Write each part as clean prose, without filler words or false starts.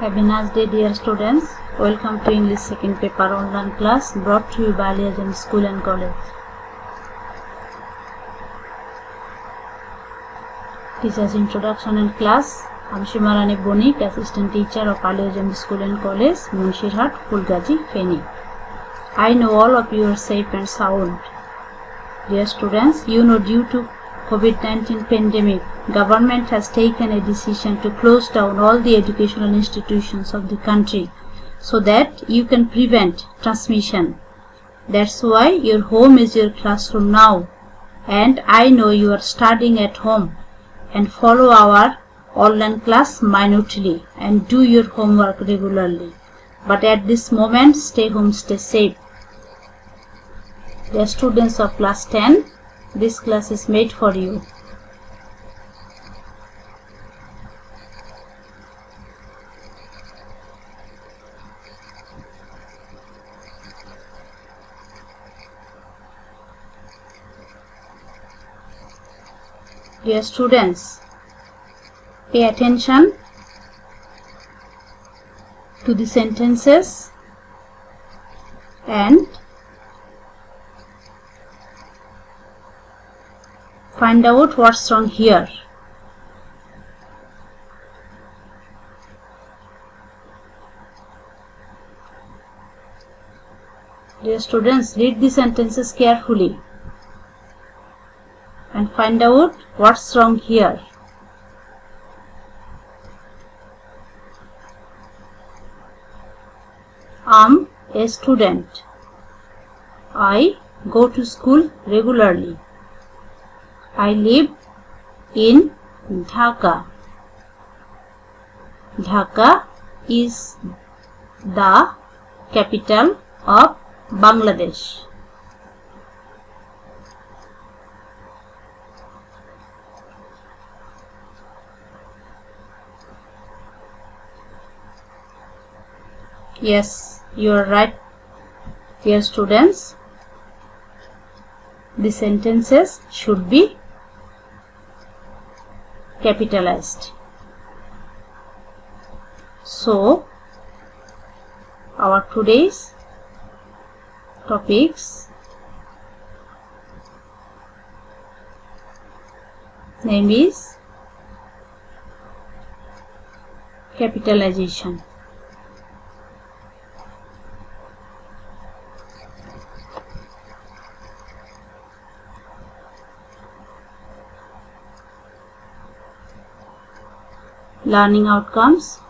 Have a nice day, dear students. Welcome to English second paper online class brought to you by Liaison School and College. Teachers introduction and class. I'm Shimarani Bonik, assistant teacher of Liaison School and College, Munshirhat, Fulgaji, Feni. I know all of you are safe and sound. Dear students, you know due to COVID-19 pandemic, government has taken a decision to close down all the educational institutions of the country so that you can prevent transmission. That's why your home is your classroom now, and I know you are studying at home and follow our online class minutely and do your homework regularly. But at this moment, stay home, stay safe. Dear students of class 10, this class is made for you. Dear students, pay attention to the sentences and find out what's wrong here. Dear students, read the sentences carefully and find out what's wrong here. I'm a student. I go to school regularly. I live in Dhaka. Dhaka is the capital of Bangladesh. Yes, you are right, dear students. The sentences should be capitalized. So, our today's topics name is capitalization. Learning outcomes.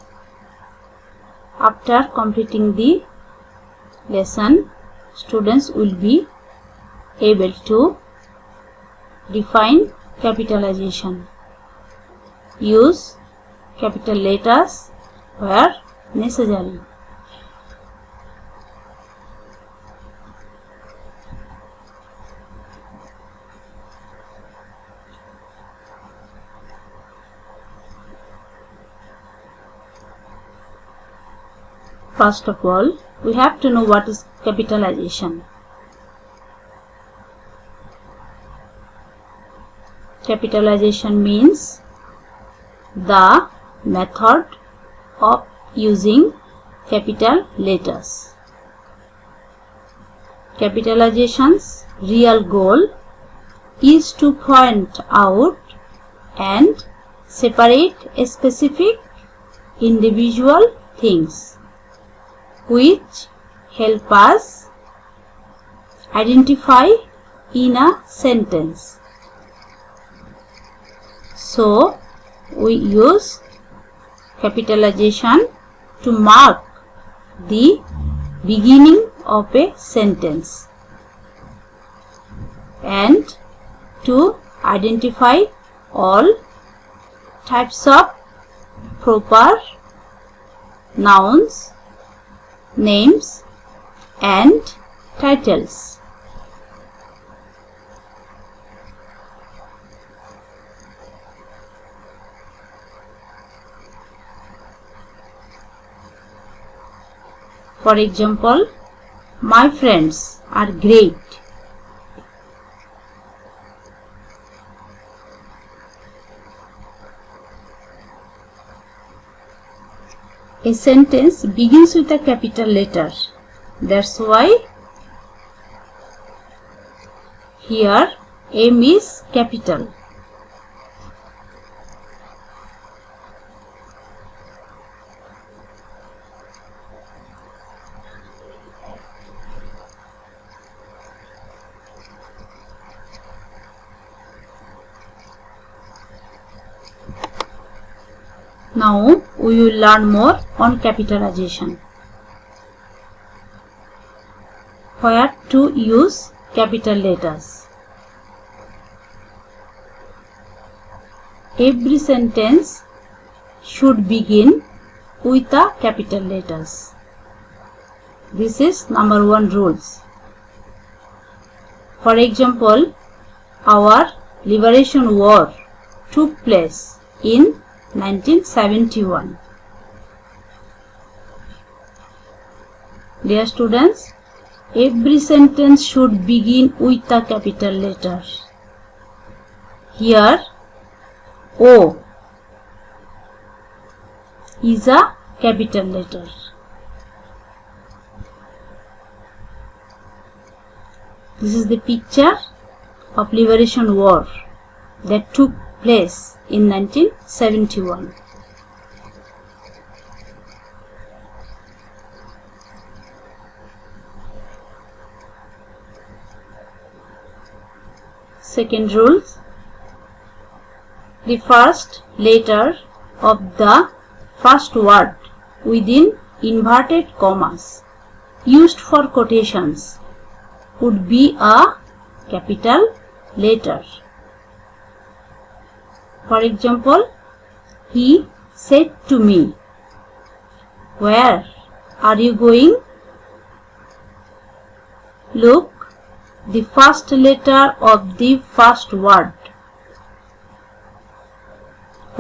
After completing the lesson, students will be able to define capitalization. Use capital letters where necessary. First of all, we have to know what is capitalization. Capitalization means the method of using capital letters. Capitalization's real goal is to point out and separate a specific individual things which help us identify in a sentence. So, we use capitalization to mark the beginning of a sentence and to identify all types of proper nouns, names and titles. For example, my friends are great. A sentence begins with a capital letter. That's why here M is capital. Now we will learn more on capitalization. Where to use capital letters. Every sentence should begin with the capital letters. This is number 1 rules. For example, our Liberation War took place in 1971. Dear students, every sentence should begin with the capital letter. Here O is a capital letter. This is the picture of Liberation War that took place in 1971. Second rule, the first letter of the first word within inverted commas used for quotations would be a capital letter. For example, he said to me, "Where are you going?" Look, the first letter of the first word.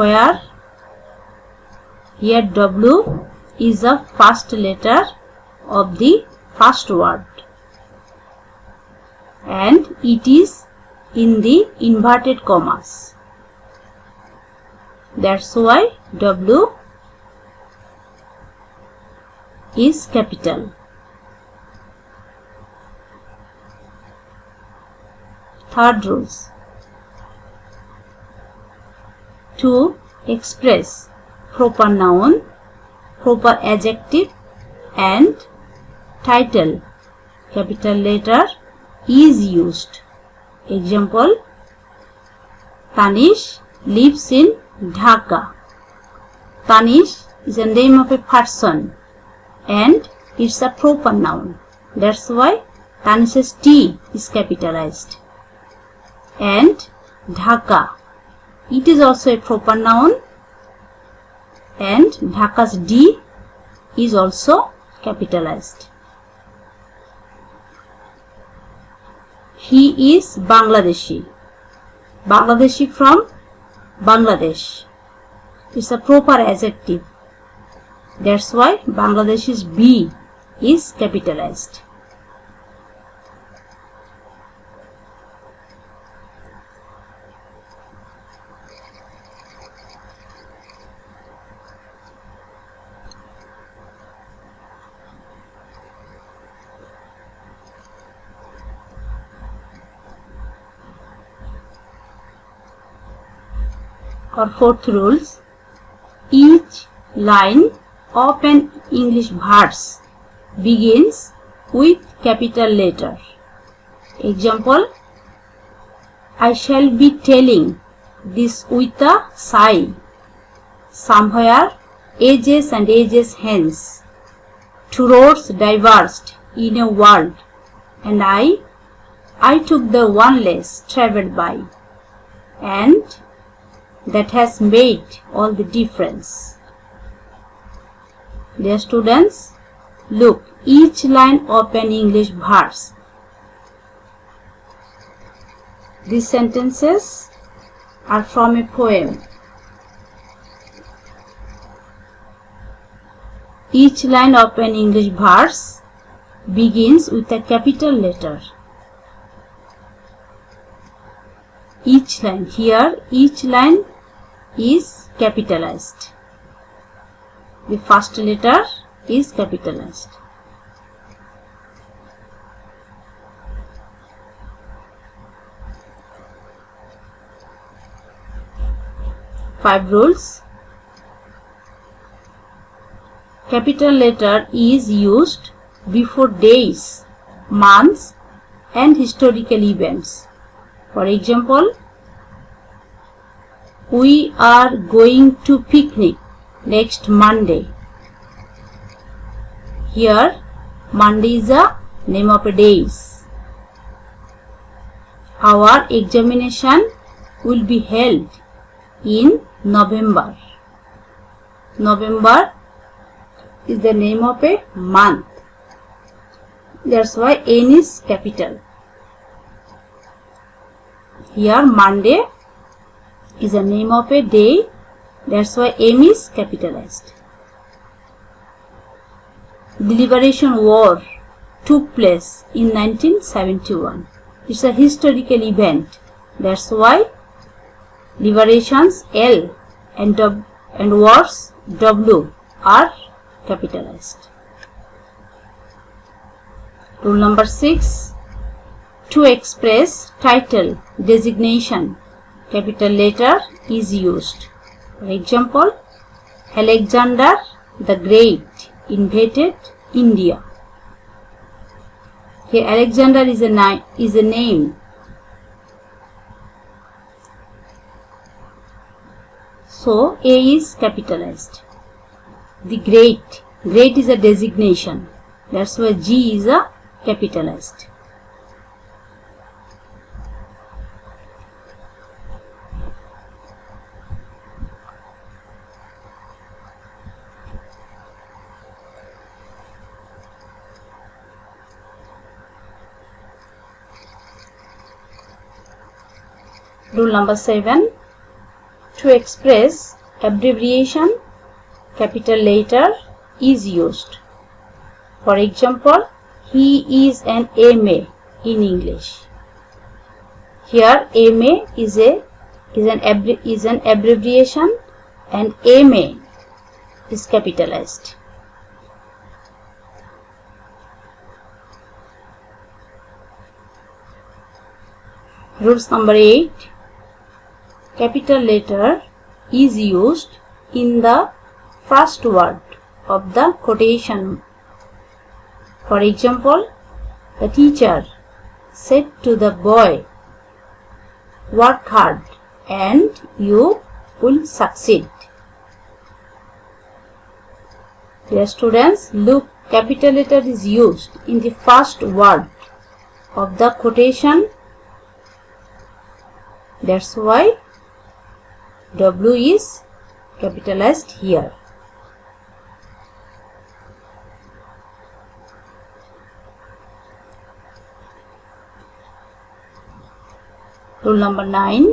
Where? Here W is the first letter of the first word, and it is in the inverted commas. That's why W is capital. Third rules. To express proper noun, proper adjective and title, capital letter is used. Example, Tanish lives in Dhaka. Tanish is a name of a person and it's a proper noun. That's why Tanish's T is capitalized. And Dhaka, it is also a proper noun and Dhaka's D is also capitalized. He is Bangladeshi. Bangladeshi from Bangladesh. It's a proper adjective. That's why Bangladesh's B is capitalized. Or fourth rules, each line of an English verse begins with capital letter. Example, I shall be telling this with a sigh. Somewhere, ages and ages hence, two roads diverged in a world, and I took the one less travelled by, and that has made all the difference. Dear students, look, each line of an English verse. These sentences are from a poem. Each line of an English verse begins with a capital letter. Each line, here each line is capitalized. the first letter is capitalized. Five rules. Capital letter is used before days, months, and historical events. For example, we are going to picnic next Monday. Here, Monday is a name of a day. Our examination will be held in November. November is the name of a month. That's why N is capital. Here Monday is the name of a day. That's why M is capitalized. The Liberation War took place in 1971. It's a historical event. That's why Liberations L and Wars W are capitalized. Rule number 6. To express title, designation, capital letter is used. For example, Alexander the Great invaded India. Here Alexander is a name. So A is capitalized. The Great is a designation. That's why G is a capitalized. Rule number 7. To express abbreviation, capital letter is used. For example, he is an MA in English. Here MA is an abbreviation and MA is capitalized. Rules number 8. Capital letter is used in the first word of the quotation. For example, the teacher said to the boy, "Work hard and you will succeed." Dear students, look, capital letter is used in the first word of the quotation. That's why W is capitalized here. Rule number 9.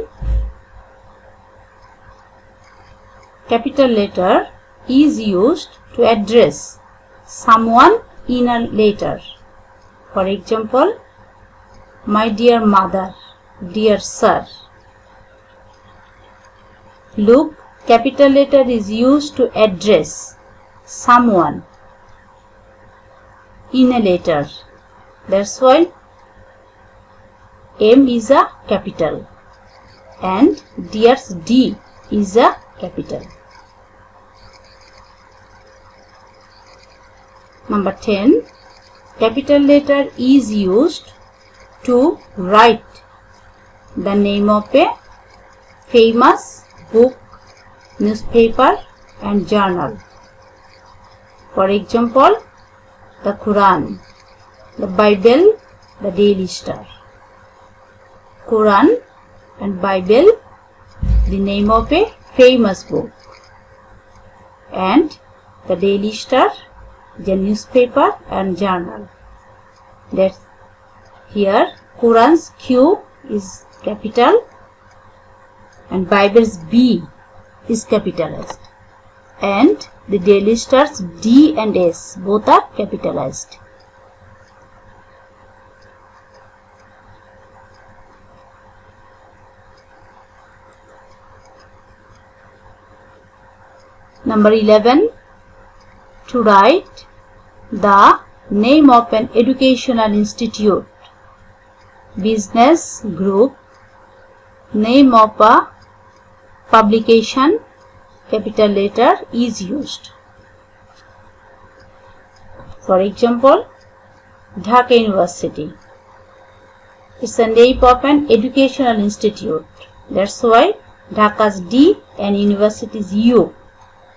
Capital letter is used to address someone in a letter. For example, my dear mother, dear sir. Look, capital letter is used to address someone in a letter. That's why M is a capital and dear's D is a capital. Number 10. Capital letter is used to write the name of a famous book, newspaper and journal. For example, the Quran, the Bible, the Daily Star. Quran and Bible, the name of a famous book, and the Daily Star, the newspaper and journal. That's here Quran's Q is capital and Bible's B is capitalized, and the Daily Star's D and S both are capitalized. Number 11. to write the name of an educational institute. Business group, name of a publication, capital letter is used. For example, Dhaka University. It's the name of an educational institute. That's why Dhaka's D and university's U,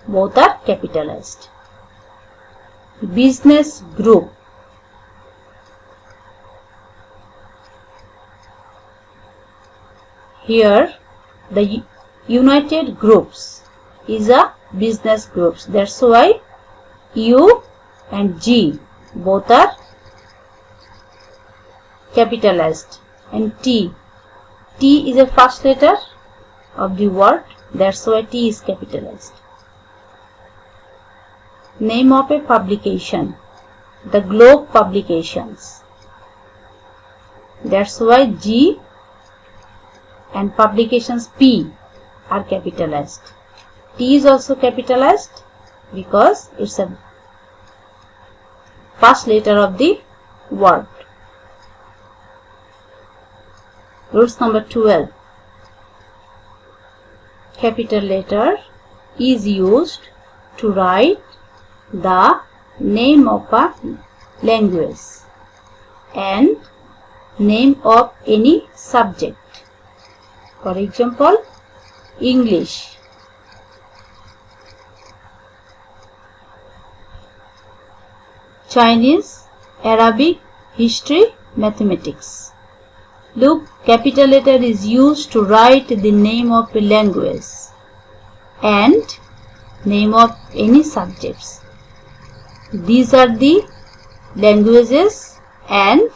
both are capitalized. Business group. Here the United Groups is a business groups. That's why U and G both are capitalized, and T is a first letter of the word. That's why T is capitalized. Name of a publication, the Globe Publications. That's why G and publications P are capitalized. T is also capitalized because it's a first letter of the word. Rules number 12. Capital letter is used to write the name of a language and name of any subject. For example, English. Chinese, Arabic, history, mathematics. Look, capital letter is used to write the name of a language and name of any subjects. These are the languages and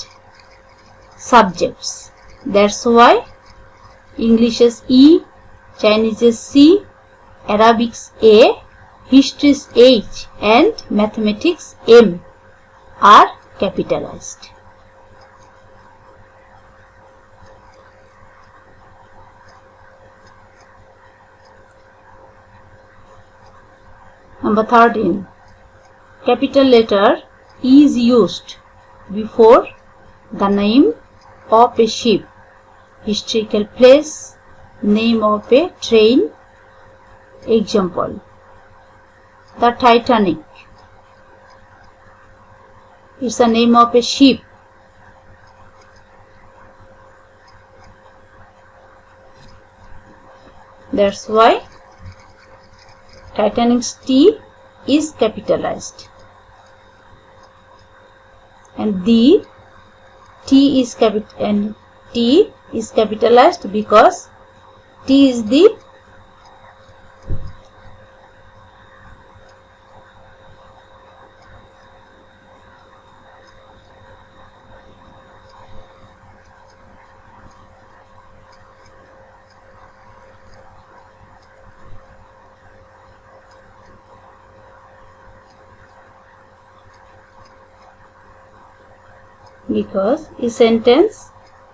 subjects. That's why English is E, Chinese is C, Arabic is A, history is H, and mathematics M are capitalized. Number 13. Capital letter is used before the name of a ship, historical place, name of a train. Example, the Titanic. It's the name of a ship. That's why Titanic's T is capitalized, and the T is capitalized because T is the because a sentence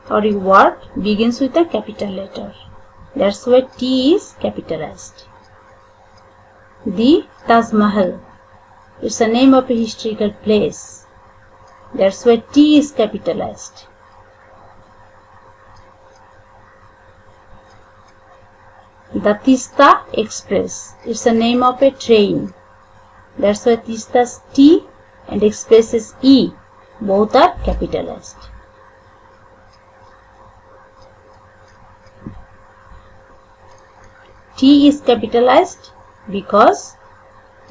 or a word begins with a capital letter. That's why T is capitalized. The Taj Mahal. It's the name of a historical place. That's why T is capitalized. The Teesta Express. It's the name of a train. That's why Teesta's T and Express is E. Both are capitalized. T is capitalized because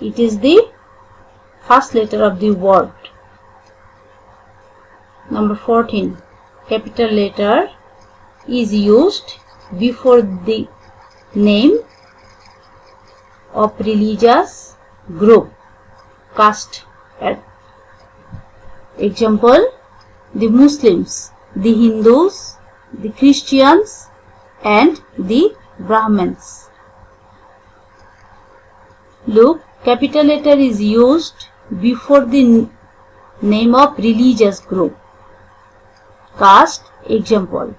it is the first letter of the word. Number 14. Capital letter is used before the name of religious group, caste. Example, the Muslims, the Hindus, the Christians, and the Brahmins. Look, capital letter is used before the name of religious group, caste. Example,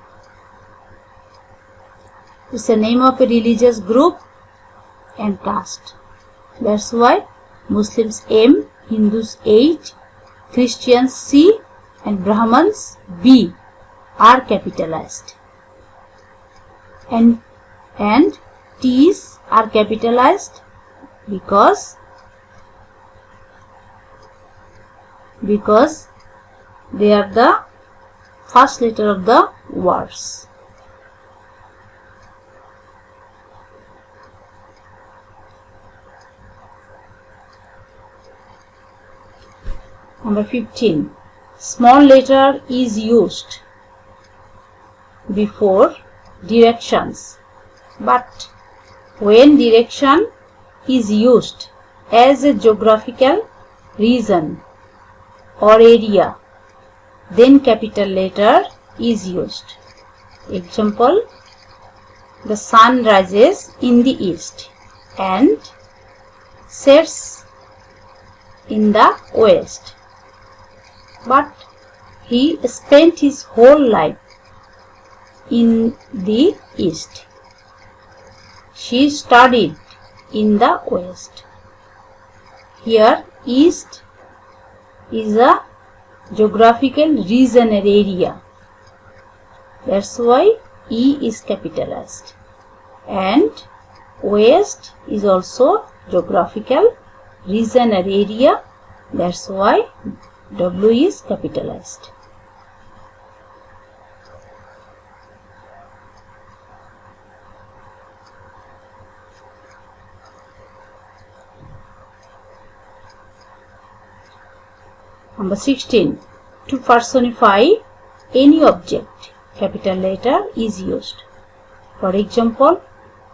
it's the name of a religious group and caste. That's why Muslims M, Hindus H, Christians C, and Brahmins B are capitalized. And T's are capitalized because they are the first letter of the words. Number 15. Small letter is used before directions, but when direction is used as a geographical region or area, then capital letter is used. Example, the sun rises in the east and sets in the west, but he spent his whole life in the east. She studied in the west. Here east is a geographical region or area. That's why E is capitalized. And west is also geographical region or area. That's why W is capitalized. Number 16. To personify any object, capital letter is used. For example,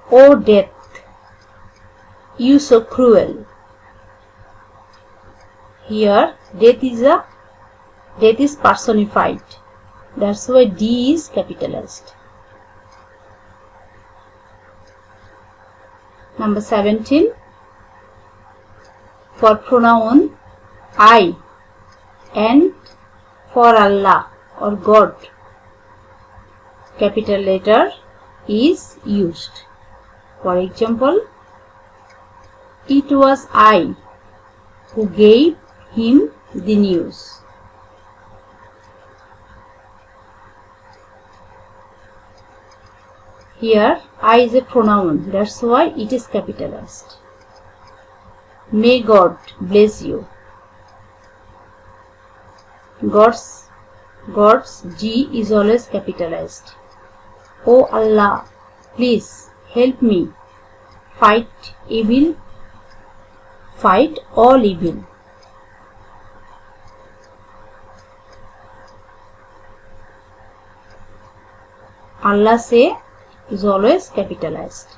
O death, you so cruel. Here death is personified. That's why D is capitalized. Number 17. For pronoun I and for Allah or God, capital letter is used. For example, it was I who gave him the news. Here I is a pronoun, that's why it is capitalized. May God bless you. God's G is always capitalized. Oh Allah, please help me fight evil, fight all evil. Allah say is always capitalized.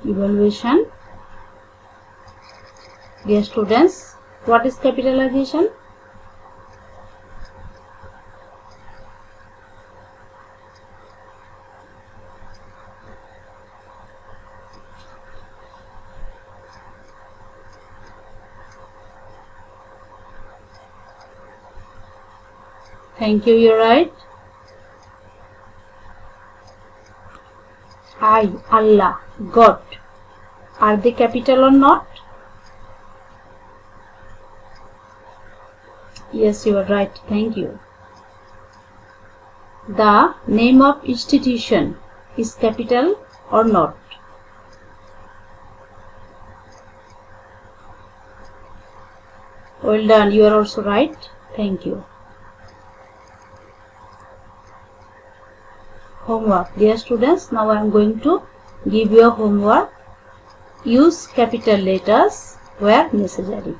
Evaluation. Dear students, what is capitalization? Thank you, you're right. I, Allah, God, are they capital or not? Yes, you are right. Thank you. The name of institution is capital or not? Well done. You are also right. Thank you. Homework. Dear students, now I am going to give you a homework. Use capital letters where necessary.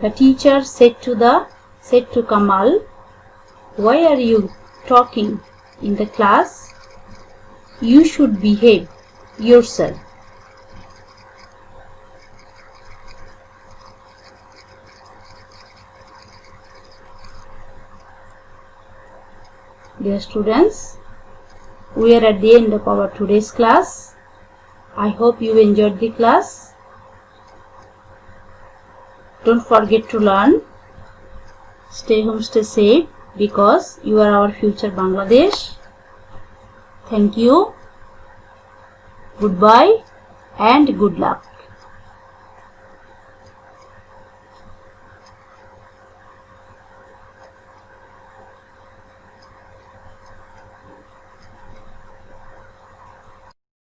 The teacher said to Kamal, why are you talking in the class? You should behave yourself. Dear students, we are at the end of our today's class. I hope you enjoyed the class. Don't forget to learn Stay home, stay safe, because you are our future Bangladesh. Thank you. Goodbye and good luck.